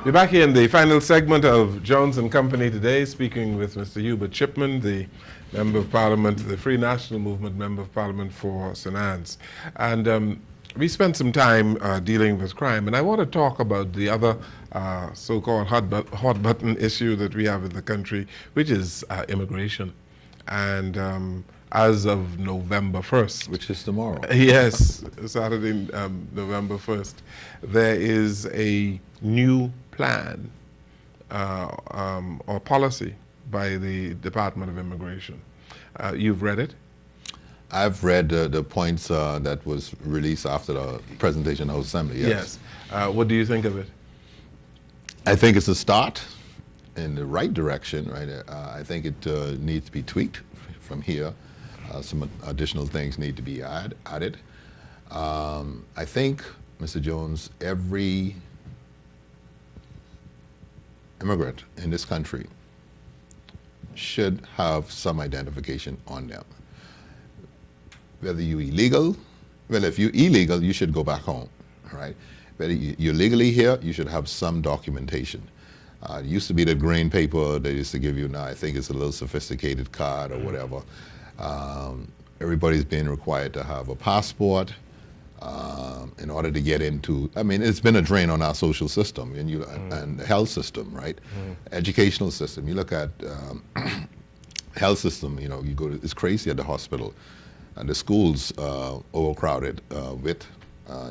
We're back here in the final segment of Jones and Company today, speaking with Mr. Hubert Chipman, the Member of Parliament, the Free National Movement Member of Parliament for St. Anne's. And we spent some time dealing with crime, and I want to talk about the other so-called hot button issue that we have in the country, which is immigration. And as of November 1st. Which is tomorrow. Yes, Saturday, November 1st, there is a new plan or policy by the Department of Immigration. You've read it? I've read the points that was released after the presentation of the House Assembly, yes. What do you think of it? I think it's a start in the right direction, right? I think it needs to be tweaked from here. Some additional things need to be added. I think, Mr. Jones, every immigrant in this country should have some identification on them. Whether you're illegal, well, if you're illegal, you should go back home, right? Whether you're legally here, you should have some documentation. It used to be the green paper they used to give you. Now I think it's a little sophisticated card or whatever. Everybody's being required to have a passport in order to get into, I mean, it's been a drain on our social system and the health system, right? Educational system. You look at health system, you know, you go to, it's crazy at the hospital. And the schools overcrowded with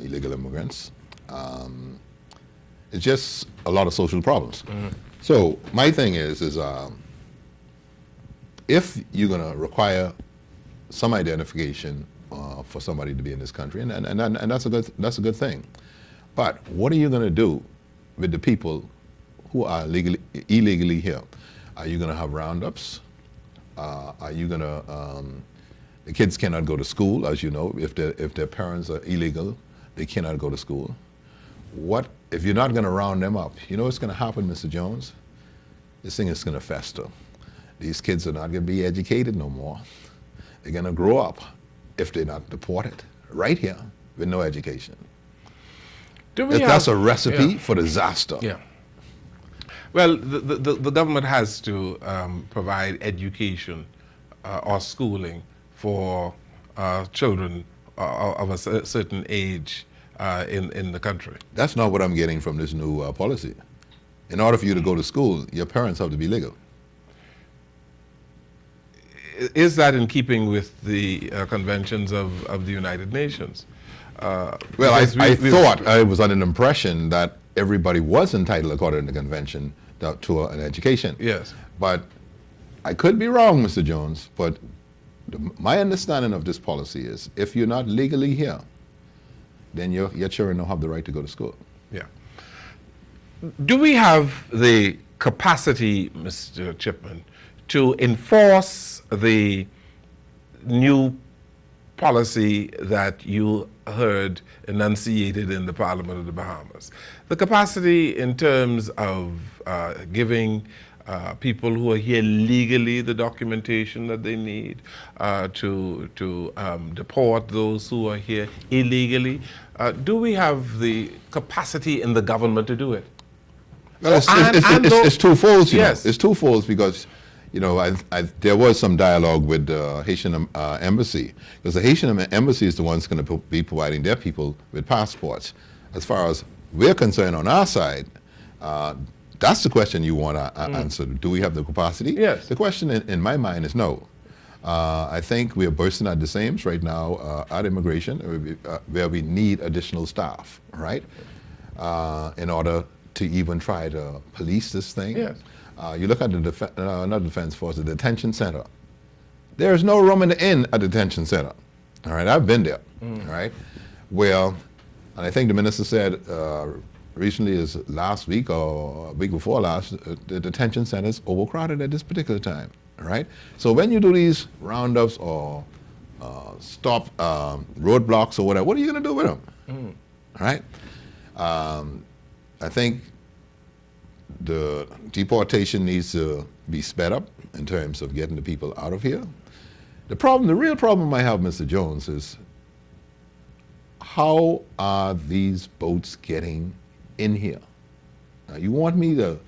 illegal immigrants. It's just a lot of social problems. So my thing is if you're going to require some identification for somebody to be in this country, and that's a good thing. But what are you going to do with the people who are illegally here? Are you going to have roundups? Are you going to the kids cannot go to school, as you know. If their parents are illegal, they cannot go to school. What if you're not going to round them up? You know what's going to happen, Mr. Jones? This thing is going to fester. These kids are not going to be educated no more. They're going to grow up, if they're not deported, right here with no education. That's a recipe for disaster. Yeah. Well, the government has to provide education or schooling for children of a certain age in the country. That's not what I'm getting from this new policy. In order for you to go to school, your parents have to be legal. Is that in keeping with the conventions of the United Nations? Well, I thought I was under an impression that everybody was entitled, according to the convention, to an education. Yes. But I could be wrong, Mr. Jones, but my understanding of this policy is if you're not legally here, then your children don't have the right to go to school. Yeah. Do we have the capacity, Mr. Chipman, to enforce the new policy that you heard enunciated in the Parliament of the Bahamas? The capacity in terms of giving people who are here legally the documentation that they need to deport those who are here illegally. Do we have the capacity in the government to do it? Well, it's twofold, you yes. know. It's twofold because, you know, there was some dialogue with the Haitian embassy, because the Haitian embassy is the ones going to be providing their people with passports. As far as we're concerned on our side, that's the question you want to answer. Do we have the capacity? Yes. The question in my mind is no. I think we are bursting at the seams right now at immigration, where we need additional staff, right? In order to even try to police this thing. Yes. You look at the not defense force, the detention center. There's no room in the inn at the detention center. All right, I've been there. All right, well, and I think the minister said recently, is last week or week before last, the detention center is overcrowded at this particular time. All right, so when you do these roundups or stop roadblocks or whatever, what are you going to do with them? All right, I think the deportation needs to be sped up in terms of getting the people out of here. The real problem I have, Mr. Jones, is how are these boats getting in here? Now, you want me to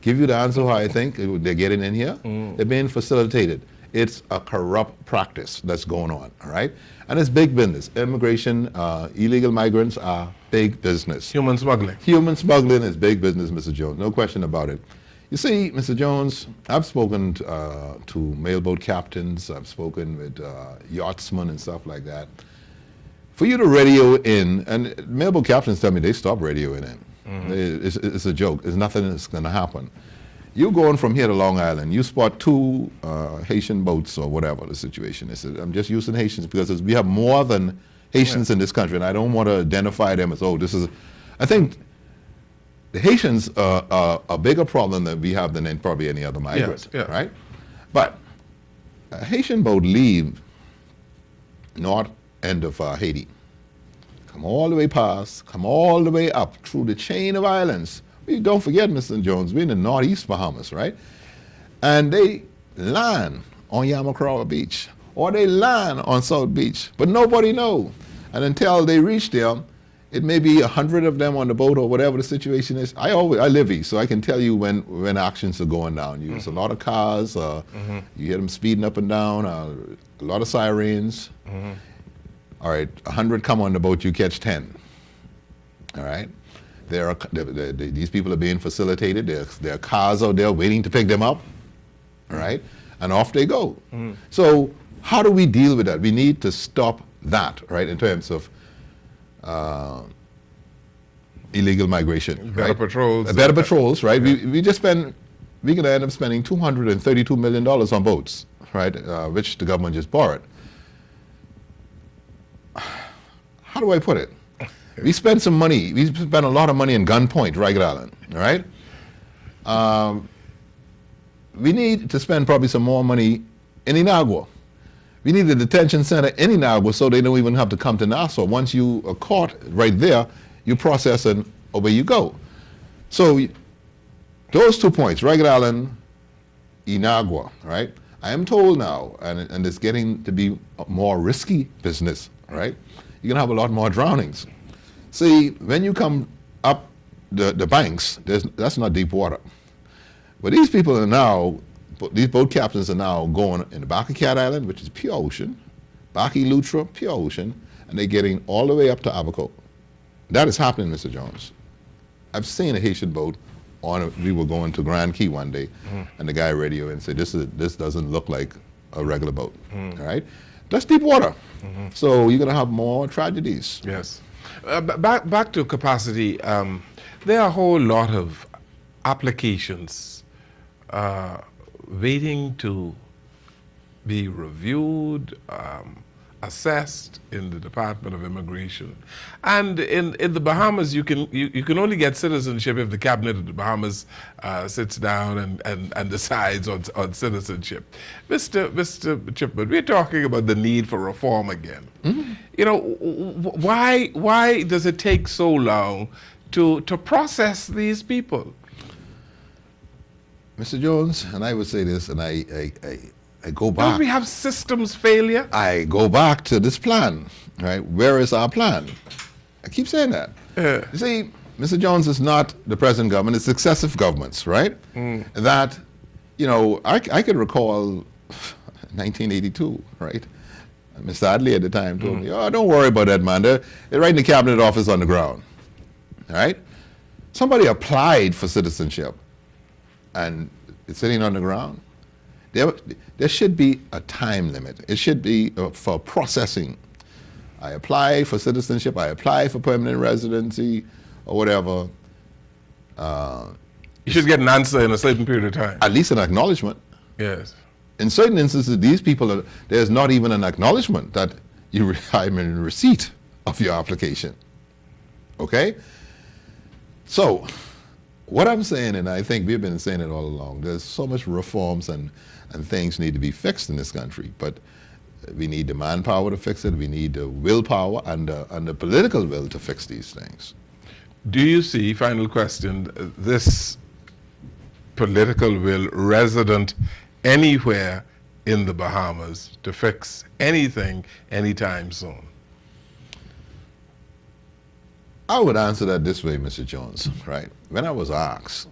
give you the answer how I think they're getting in here? They're being facilitated. It's a corrupt practice that's going on, all right? And it's big business. Immigration, illegal migrants are big business. Human smuggling. Human smuggling is big business, Mr. Jones, no question about it. You see, Mr. Jones, I've spoken to mailboat captains, I've spoken with yachtsmen and stuff like that. For you to radio in, and mailboat captains tell me they stop radioing in. It's a joke. There's nothing that's going to happen. You going from here to Long Island, you spot two Haitian boats or whatever the situation is. I'm just using Haitians because we have more than Haitians in this country, and I don't want to identify them as, oh, this is, I think the Haitians are a bigger problem that we have than probably any other migrant, right? But a Haitian boat leave north end of Haiti, come all the way past, come all the way up through the chain of islands. We don't forget, Mr. Jones, we're in the northeast Bahamas, right? And they land on Yamacrawa Beach, or they land on South Beach, but nobody knows. And until they reach there, it may be 100 of them on the boat or whatever the situation is. I live east, so I can tell you when actions are going down. There's a lot of cars, you hear them speeding up and down, a lot of sirens. All right, 100 come on the boat, you catch 10. All right, these people are being facilitated. There are cars out there waiting to pick them up. All right, and off they go. So how do we deal with that? We need to stop that, right, in terms of illegal migration. Better patrols. Better patrols, right? Yeah. We're going to end up spending $232 million on boats, right, which the government just borrowed. How do I put it? We spent some money. We spent a lot of money in Gunpoint, Ragged Island, all right? We need to spend probably some more money in Inagua. We need a detention center in Inagua so they don't even have to come to Nassau. Once you are caught right there, you process and away you go. So those 2 points, Ragged Island, Inagua, right? I am told now, and it's getting to be a more risky business, right? You're going to have a lot more drownings. See, when you come up the banks, that's not deep water. But these people are now, these boat captains are now going in the back of Cat Island, which is pure ocean, Baki Lutra, pure ocean, and they're getting all the way up to Abaco. That is happening, Mr. Jones. I've seen a Haitian boat we were going to Grand Key one day, and the guy radioed and said, this doesn't look like a regular boat, all right? That's deep water. So you're going to have more tragedies. Yes. Back to capacity, there are a whole lot of applications waiting to be reviewed, assessed in the Department of Immigration. And in the Bahamas, you can only get citizenship if the cabinet of the Bahamas sits down and decides on citizenship. Mr. Chipman, we're talking about the need for reform again. You know, why does it take so long to process these people? Mr. Jones, and I would say this, and I go back. Don't we have systems failure? I go back to this plan, right? Where is our plan? I keep saying that. You see, Mr. Jones, is not the present government, it's successive governments, right? That, you know, I can recall 1982, right? Mr. Adley at the time told me, oh, don't worry about that, man. They're right in the cabinet office on the ground, all right? Somebody applied for citizenship and it's sitting on the ground. There should be a time limit. It should be for processing. I apply for citizenship, I apply for permanent residency, or whatever. You should get an answer in a certain period of time. At least an acknowledgement. Yes. In certain instances, these people, there's not even an acknowledgement that I'm in receipt of your application. Okay? So, what I'm saying, and I think we've been saying it all along, there's so much reforms and things need to be fixed in this country, but we need the manpower to fix it, we need the willpower and the political will to fix these things. Do you see, final question, this political will resident anywhere in the Bahamas to fix anything anytime soon? I would answer that this way, Mr. Jones, right? When I was asked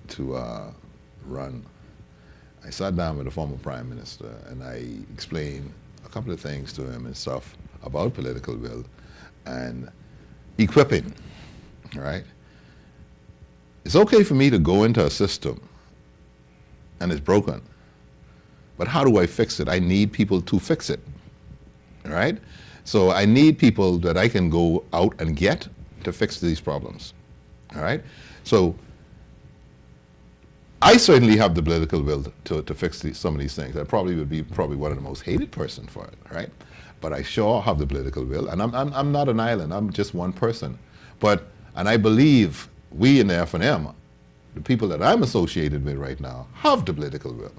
to run, I sat down with the former Prime Minister and I explained a couple of things to him and stuff about political will and equipping, right? It's okay for me to go into a system and it's broken, but how do I fix it? I need people to fix it, right? So I need people that I can go out and get to fix these problems, all right? So I certainly have the political will to fix some of these things. I probably would be one of the most hated person for it, right? But I sure have the political will, and I'm not an island. I'm just one person. And I believe we in the F&M, the people that I'm associated with right now, have the political will,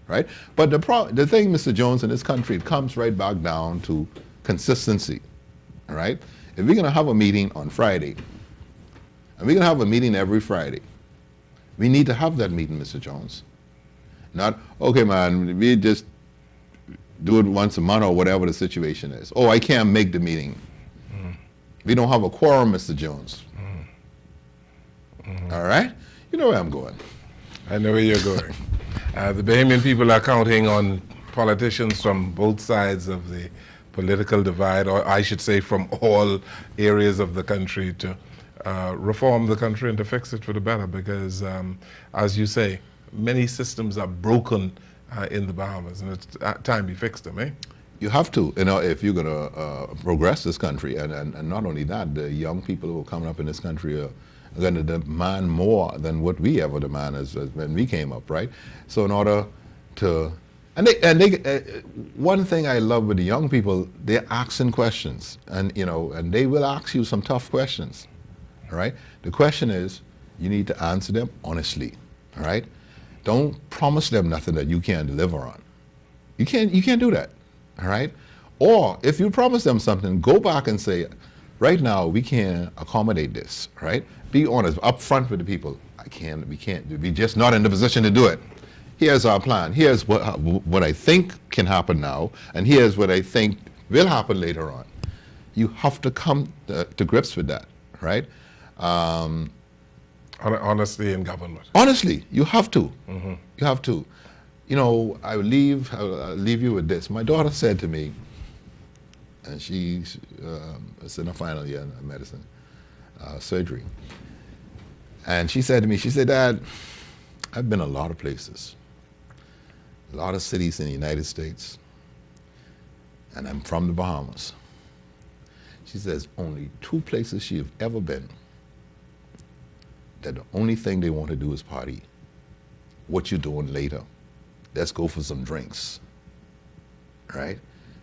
right? But the thing, Mr. Jones, in this country, it comes right back down to consistency, all right? If we're going to have a meeting on Friday, and we're going to have a meeting every Friday, we need to have that meeting, Mr. Jones. Not, okay, man, we just do it once a month or whatever the situation is. Oh, I can't make the meeting. We don't have a quorum, Mr. Jones. All right? You know where I'm going. I know where you're going. The Bahamian people are counting on politicians from both sides of the political divide, or I should say from all areas of the country, to reform the country and to fix it for the better, because as you say, many systems are broken in the Bahamas, and it's time you fix them, eh? You have to, if you're going to progress this country, and not only that, the young people who are coming up in this country are going to demand more than what we ever demand as when we came up, right? So in order to, one thing I love with the young people, they're asking questions, and they will ask you some tough questions, all right? The question is, you need to answer them honestly, all right? Don't promise them nothing that you can't deliver on. You can't do that, all right? Or if you promise them something, go back and say, right now we can't accommodate this, right? Be honest, up front with the people. We can't, we're just not in the position to do it. Here's our plan. Here's what I think can happen now, and here's what I think will happen later on. You have to come to grips with that, right? Honesty in government. Honestly, you have to. You have to. I'll leave you with this. My daughter said to me, and she's in her final year in medicine, surgery. And she said to me, Dad, I've been a lot of places, a lot of cities in the United States, and I'm from the Bahamas. She says only 2 places she have ever been that the only thing they want to do is party. What you doing later? Let's go for some drinks, right?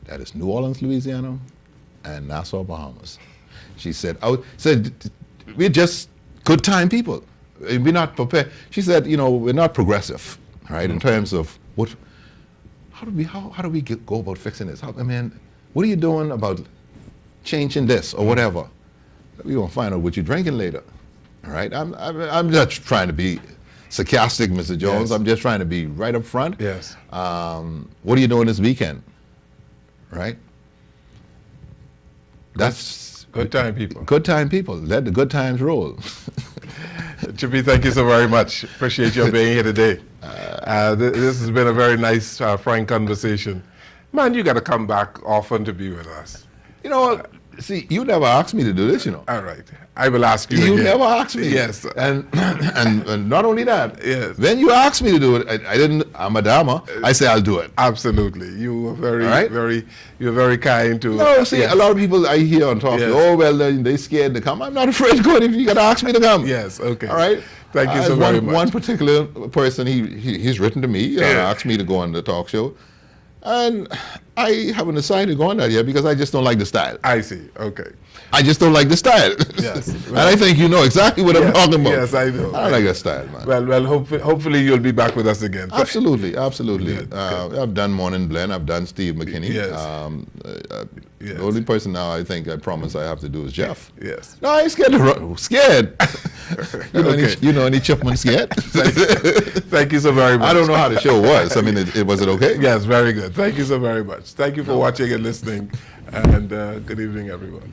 That is New Orleans, Louisiana, and Nassau, Bahamas. She said, we're just good time people. We're not prepared. She said, we're not progressive, right? In terms of how do we go about fixing this? What are you doing about changing this or whatever? We're gonna find out what you're drinking later, all right? I'm not trying to be sarcastic, Mr. Jones. Yes. I'm just trying to be right up front. Yes. What are you doing this weekend? Right? That's good time people. Good time people. Let the good times roll. Chippy, thank you so very much. Appreciate your being here today. This has been a very nice, frank conversation. Man, you got to come back often to be with us. You know what? See, you never asked me to do this, All right. I will ask you You again. never asked me. Yes. And not only that, yes. When you asked me to do it, I didn't, I'm a dama, I say I'll do it. Absolutely. You were you're very kind to... No, see, yes. A lot of people I hear on talk, they scared to come. I'm not afraid to go if you got to ask me to come. Yes, okay. All right? Thank you so very much. One particular person, he's written to me, asked me to go on the talk show. And I haven't decided to go on that yet because I just don't like the style. I see. Okay. I just don't like the style. Yes. And I think you know exactly what I'm talking about. Yes, I know. I don't like that style, man. Well, hopefully you'll be back with us again. Absolutely, absolutely. Good. I've done Morning Blend. I've done Steve McKinney. Yes. The only person now I think I promise I have to do is Jeff. Yes. No, I ain't scared to run. Scared. You know any Chipman scared? Thank you so very much. I don't know how the show was. Was it okay? Yes, very good. Thank you so very much. Thank you for watching and listening, and good evening, everyone.